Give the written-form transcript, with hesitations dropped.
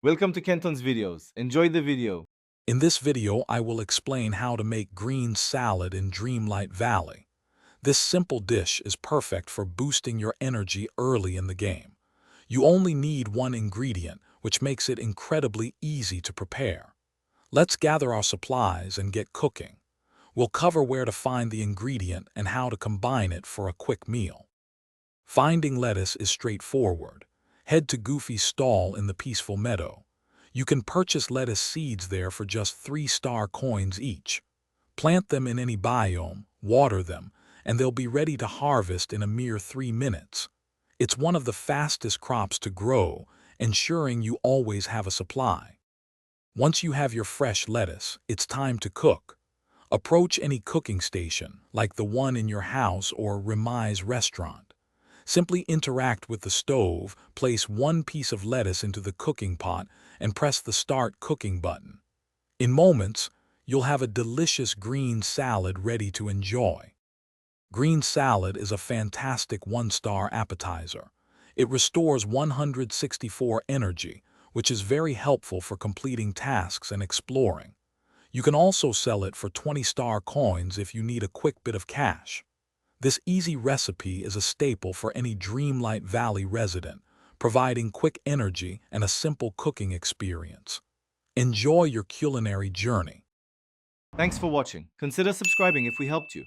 Welcome to Kenton's videos. Enjoy the video. In this video, I will explain how to make green salad in Dreamlight Valley. This simple dish is perfect for boosting your energy early in the game. You only need one ingredient, which makes it incredibly easy to prepare. Let's gather our supplies and get cooking. We'll cover where to find the ingredient and how to combine it for a quick meal. Finding lettuce is straightforward. Head to Goofy's stall in the peaceful meadow. You can purchase lettuce seeds there for just 3-star coins each. Plant them in any biome, water them, and they'll be ready to harvest in a mere 3 minutes. It's one of the fastest crops to grow, ensuring you always have a supply. Once you have your fresh lettuce, it's time to cook. Approach any cooking station, like the one in your house or Remai's restaurant. Simply interact with the stove, place one piece of lettuce into the cooking pot, and press the Start Cooking button. In moments, you'll have a delicious green salad ready to enjoy. Green salad is a fantastic 1-star appetizer. It restores 164 energy, which is very helpful for completing tasks and exploring. You can also sell it for 20-star coins if you need a quick bit of cash. This easy recipe is a staple for any Dreamlight Valley resident, providing quick energy and a simple cooking experience. Enjoy your culinary journey. Thanks for watching. Consider subscribing if we helped you.